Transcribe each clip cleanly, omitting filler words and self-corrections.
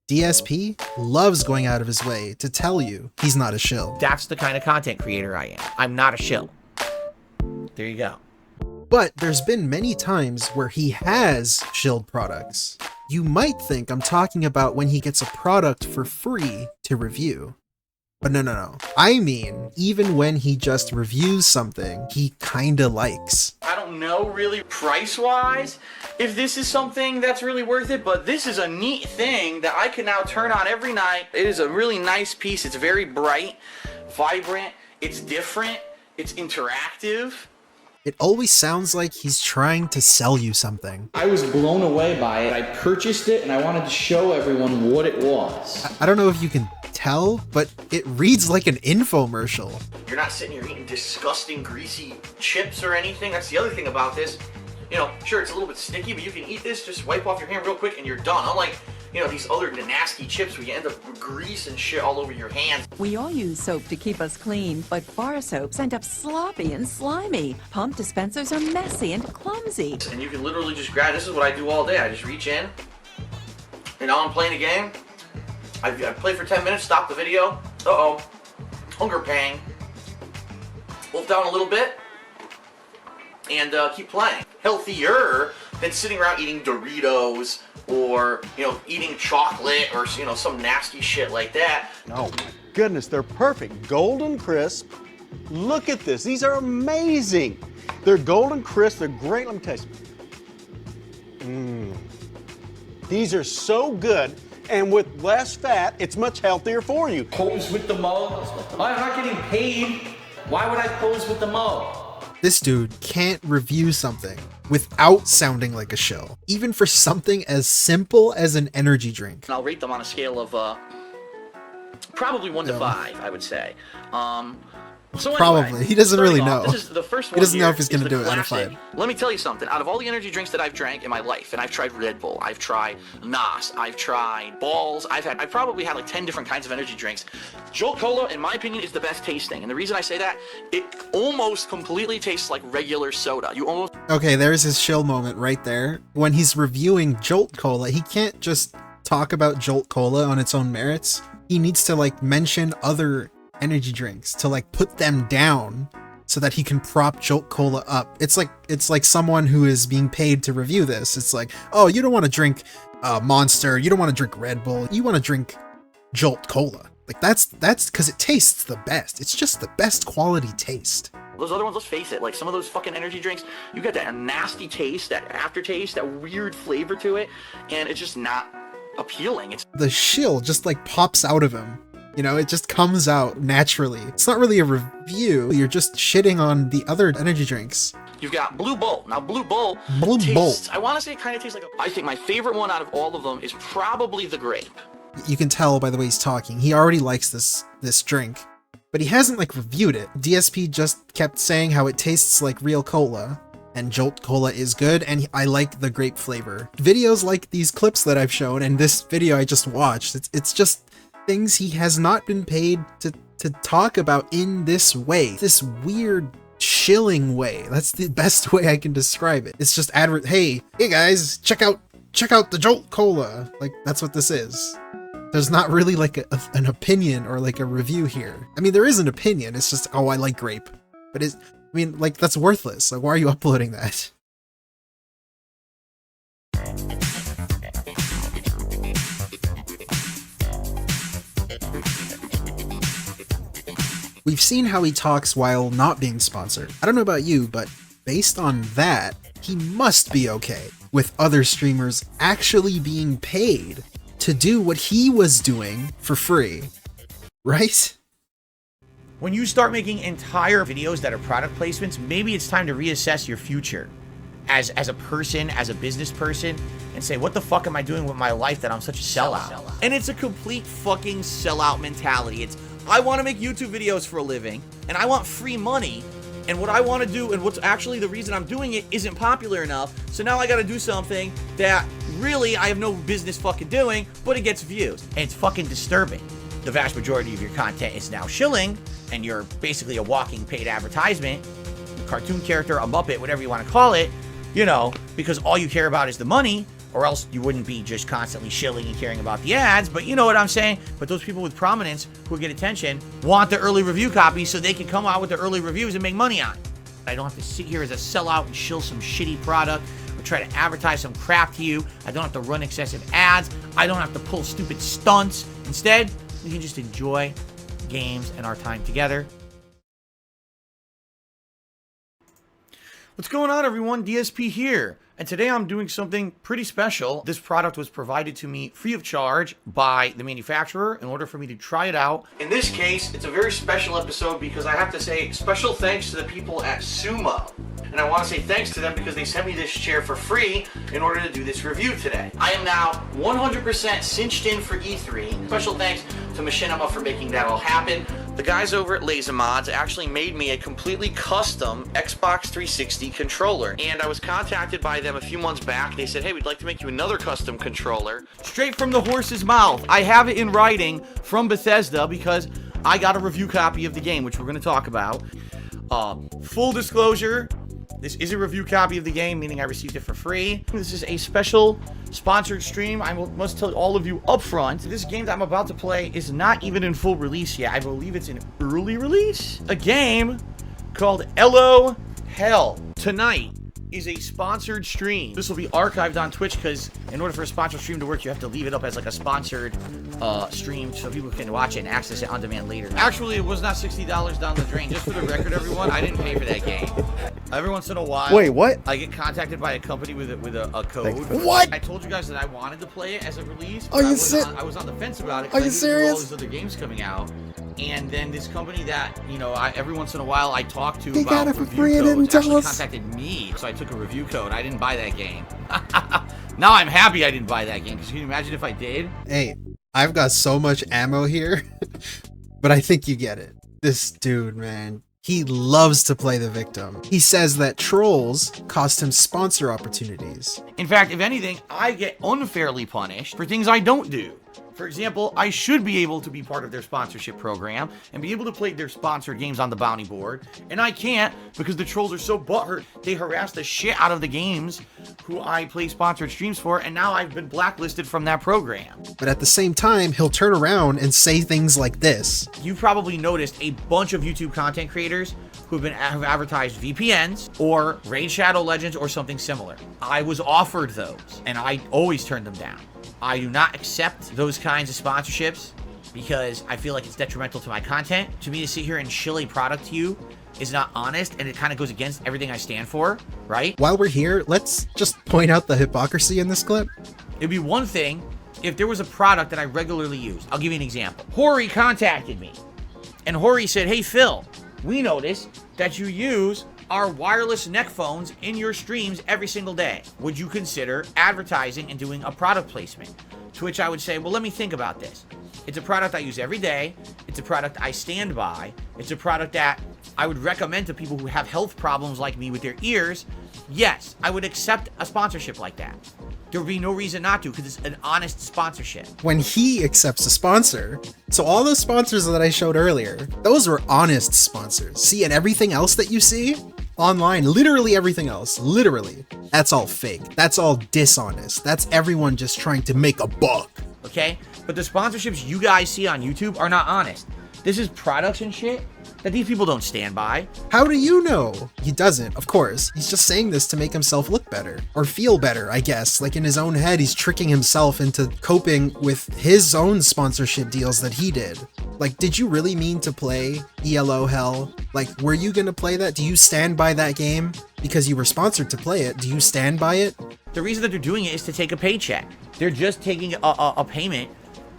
DSP loves going out of his way to tell you he's not a shill. That's the kind of content creator I am. I'm not a shill. There you go. But there's been many times where he has shilled products. You might think I'm talking about when he gets a product for free to review. But no. I mean, even when he just reviews something he kinda likes. I don't know really price-wise if this is something that's really worth it, but this is a neat thing that I can now turn on every night. It is a really nice piece. It's very bright, vibrant, it's different, it's interactive. It always sounds like he's trying to sell you something. I was blown away by it. I purchased it and I wanted to show everyone what it was. I don't know if you can tell, but it reads like an infomercial. You're not sitting here eating disgusting greasy chips or anything. That's the other thing about this. You know, sure, it's a little bit sticky, but you can eat this, just wipe off your hand real quick and you're done. Unlike, you know, these other nasty chips where you end up with grease and shit all over your hands. We all use soap to keep us clean, but bar soaps end up sloppy and slimy. Pump dispensers are messy and clumsy. And you can literally just grab, this is what I do all day. I just reach in, and now I'm playing a game. I play for 10 minutes, stop the video. Uh-oh, hunger pang. Wolf down a little bit, and keep playing. Healthier than sitting around eating Doritos or, you know, eating chocolate or, you know, some nasty shit like that. Oh my goodness, they're perfect. Golden crisp. Look at this. These are amazing. They're golden crisp. They're great. Let me taste them. These are so good. And with less fat, it's much healthier for you. Pose with the mug. I'm not getting paid. Why would I pose with the mug? This dude can't review something without sounding like a shill, even for something as simple as an energy drink. And I'll rate them on a scale of probably 1 to 5, I would say. So anyway, probably. He doesn't really know. This is the first one. He doesn't know here if he's going to do it out of 5. Let me tell you something. Out of all the energy drinks that I've drank in my life, and I've tried Red Bull, I've tried Nos, I've tried Balls, I've probably had like 10 different kinds of energy drinks. Jolt Cola, in my opinion, is the best tasting. And the reason I say that, it almost completely tastes like regular soda. You almost... Okay, there's his shill moment right there. When he's reviewing Jolt Cola, he can't just talk about Jolt Cola on its own merits. He needs to like mention other energy drinks to like put them down so that he can prop Jolt Cola up. It's like someone who is being paid to review this. It's like, oh, you don't want to drink Monster, you don't want to drink Red Bull, you want to drink Jolt Cola. Like that's because it tastes the best. It's just the best quality taste. Those other ones, let's face it, like some of those fucking energy drinks, you get that nasty taste, that aftertaste, that weird flavor to it, and it's just not appealing. It's the shill just like pops out of him. You know, it just comes out naturally. It's not really a review. You're just shitting on the other energy drinks. You've got Blue Bull. Now, Blue Bull tastes, I want to say it kind of tastes like I think my favorite one out of all of them is probably the grape. You can tell by the way he's talking. He already likes this drink, but he hasn't like reviewed it. DSP just kept saying how it tastes like real cola, and Jolt Cola is good, and I like the grape flavor. Videos like these clips that I've shown, and this video I just watched, it's just things he has not been paid to talk about in this way. This weird shilling way. That's the best way I can describe it. It's just hey guys, check out the Jolt Cola. Like that's what this is. There's not really like an opinion or like a review here. I mean, there is an opinion. It's just, oh, I like grape. But like that's worthless. Like why are you uploading that? We've seen how he talks while not being sponsored. I don't know about you, but based on that, he must be okay with other streamers actually being paid to do what he was doing for free, right? When you start making entire videos that are product placements, maybe it's time to reassess your future as a person, as a business person, and say, what the fuck am I doing with my life that I'm such a sellout? And it's a complete fucking sellout mentality. It's, I want to make YouTube videos for a living, and I want free money, and what I want to do, and what's actually the reason I'm doing it, isn't popular enough, so now I got to do something that really I have no business fucking doing, but it gets views. And it's fucking disturbing. The vast majority of your content is now shilling, and you're basically a walking paid advertisement, a cartoon character, a Muppet, whatever you want to call it, you know, because all you care about is the money. or else you wouldn't be just constantly shilling and caring about the ads, but you know what I'm saying? But those people with prominence who get attention want the early review copies so they can come out with the early reviews and make money on it. I don't have to sit here as a sellout and shill some shitty product or try to advertise some crap to you. I don't have to run excessive ads. I don't have to pull stupid stunts. Instead, we can just enjoy games and our time together. What's going on, everyone? DSP here. And today I'm doing something pretty special. This product was provided to me free of charge by the manufacturer in order for me to try it out. In this case, it's a very special episode because I have to say special thanks to the people at Sumo. And I want to say thanks to them because they sent me this chair for free in order to do this review today. I am now 100% cinched in for E3. Special thanks to Machinima for making that all happen. The guys over at Laser Mods actually made me a completely custom Xbox 360 controller. And I was contacted by them a few months back. They said, hey, we'd like to make you another custom controller. Straight from the horse's mouth. I have it in writing from Bethesda because I got a review copy of the game, which we're going to talk about. Full disclosure, this is a review copy of the game, meaning I received it for free. This is a special sponsored stream. I must tell all of you up front, this game that I'm about to play is not even in full release yet. I believe it's in early release. A game called Hello Hell. Tonight is a sponsored stream. This will be archived on Twitch because in order for a sponsored stream to work, you have to leave it up as like a sponsored stream so people can watch it and access it on demand later. Actually, it was not $60 down the drain. Just for the record, everyone, I didn't pay for that game. Every once in a while, Wait, what? I get contacted by a company with a code. What? I told you guys that I wanted to play it as a release. Are you I was on the fence about it. Are you I knew there were all serious? these other games coming out. And then this company that, you know, every once in a while I talk to They about got it for review free and codes didn't tell actually us. contacted me, so I took a review code. I didn't buy that game. Now I'm happy I didn't buy that game, because can you imagine if I did? Hey, I've got so much ammo here, but I think you get it. This dude, man, he loves to play the victim. He says that trolls cost him sponsor opportunities. In fact, if anything, I get unfairly punished for things I don't do. For example, I should be able to be part of their sponsorship program and be able to play their sponsored games on the bounty board, and I can't because the trolls are so butthurt. They harass the shit out of the games who I play sponsored streams for, and now I've been blacklisted from that program. But at the same time, he'll turn around and say things like this. You've probably noticed a bunch of YouTube content creators who have advertised VPNs or Raid Shadow Legends or something similar. I was offered those, and I always turned them down. I do not accept those kinds of sponsorships because I feel like it's detrimental to my content. To me, to sit here and shill a product to you is not honest, and it kind of goes against everything I stand for, right? While we're here, let's just point out the hypocrisy in this clip. It'd be one thing if there was a product that I regularly use. I'll give you an example. Hori contacted me, and Hori said, hey, Phil, we noticed that you use our wireless neck phones in your streams every single day. Would you consider advertising and doing a product placement? To which I would say, well, let me think about this. It's a product I use every day. It's a product I stand by. It's a product that I would recommend to people who have health problems like me with their ears. Yes, I would accept a sponsorship like that. There would be no reason not to because it's an honest sponsorship. When he accepts a sponsor, so all those sponsors that I showed earlier, those were honest sponsors. See, and everything else that you see online, literally everything else, literally, that's all fake. That's all dishonest. That's everyone just trying to make a buck. Okay? But the sponsorships you guys see on YouTube are not honest. This is products and shit that these people don't stand by. How do you know? He doesn't, of course. He's just saying this to make himself look better. Or feel better, I guess. Like in his own head, he's tricking himself into coping with his own sponsorship deals that he did. Like, did you really mean to play ELO Hell? Like, were you gonna play that? Do you stand by that game? Because you were sponsored to play it. Do you stand by it? The reason that they're doing it is to take a paycheck. They're just taking a payment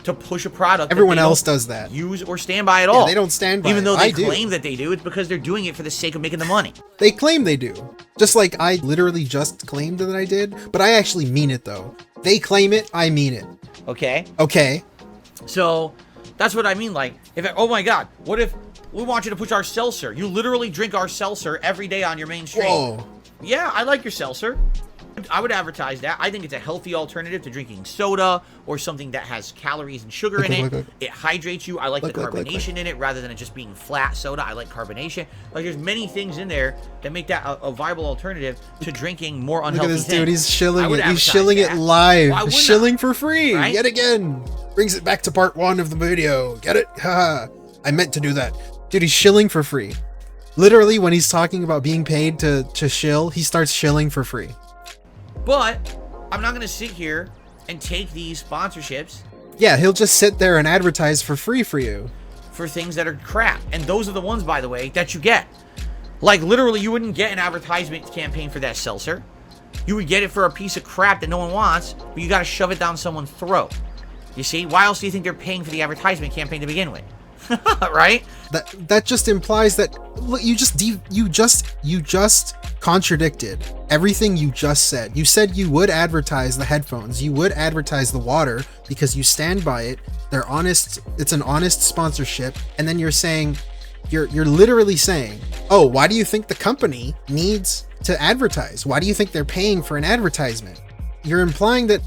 to push a product. Everyone else does that. Use or stand by at all. They don't stand by Even it. though they I do. claim that they do, it's because they're doing it for the sake of making the money. They claim they do. Just like I literally just claimed that I did, but I actually mean it though. They claim it, I mean it. Okay? Okay. So, that's what I mean. Like, oh my god, what if we want you to push our seltzer? You literally drink our seltzer every day on your main stream. Whoa. Yeah, I like your seltzer. would advertise that. I think it's a healthy alternative to drinking soda or something that has calories and sugar in it. It hydrates you. I like the carbonation in it rather than it just being flat soda. I like carbonation. Like, there's many things in there that make that a viable alternative to drinking more unhealthy Look at this things. dude. He's shilling it. He's advertise shilling it that. live. Why wouldn't Shilling I? for free. Right? Yet again. Brings it back to part 1 of the video. Get it? Haha. I meant to do that. Dude, he's shilling for free. Literally, when he's talking about being paid to shill, he starts shilling for free. But I'm not going to sit here and take these sponsorships. Yeah, he'll just sit there and advertise for free for you. For things that are crap. And those are the ones, by the way, that you get. Like, literally, you wouldn't get an advertisement campaign for that seltzer. You would get it for a piece of crap that no one wants, but you got to shove it down someone's throat. You see? Why else do you think they're paying for the advertisement campaign to begin with? Right? That just implies that, look, you just contradicted everything you just said. You said you would advertise the headphones, you would advertise the water because you stand by it. They're honest. It's an honest sponsorship. And then you're saying, you're literally saying, oh, why do you think the company needs to advertise? Why do you think they're paying for an advertisement? You're implying that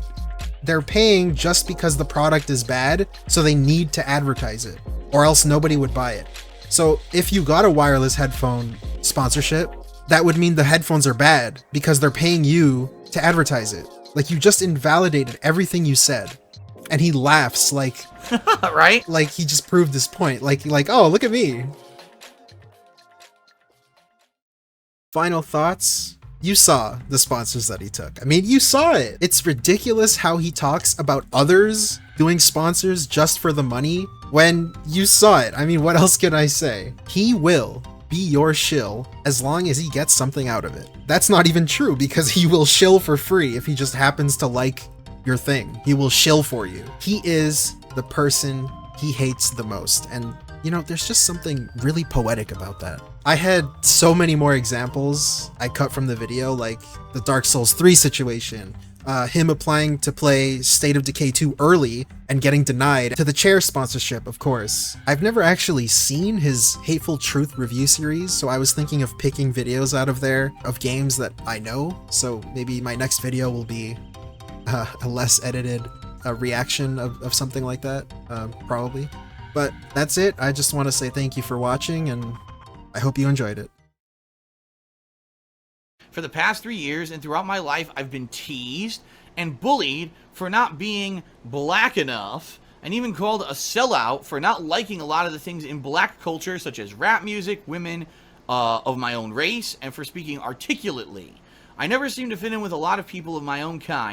they're paying just because the product is bad, so they need to advertise it, or else nobody would buy it. So if you got a wireless headphone sponsorship, that would mean the headphones are bad because they're paying you to advertise it. Like, you just invalidated everything you said. And he laughs like, right? Like he just proved his point. Like, oh, look at me. Final thoughts? You saw the sponsors that he took. I mean, you saw it. It's ridiculous how he talks about others doing sponsors just for the money when you saw it. I mean, what else can I say? He will be your shill as long as he gets something out of it. That's not even true because he will shill for free if he just happens to like your thing. He will shill for you. He is the person he hates the most. And you know, there's just something really poetic about that. I had so many more examples I cut from the video, like the Dark Souls 3 situation, him applying to play State of Decay 2 early and getting denied, to the chair sponsorship, of course. I've never actually seen his Hateful Truth review series, so I was thinking of picking videos out of there of games that I know, so maybe my next video will be a less edited reaction of something like that, probably. But that's it. I just want to say thank you for watching, and I hope you enjoyed it. For the past 3 years and throughout my life, I've been teased and bullied for not being black enough, and even called a sellout for not liking a lot of the things in black culture, such as rap music, women of my own race, and for speaking articulately. I never seem to fit in with a lot of people of my own kind.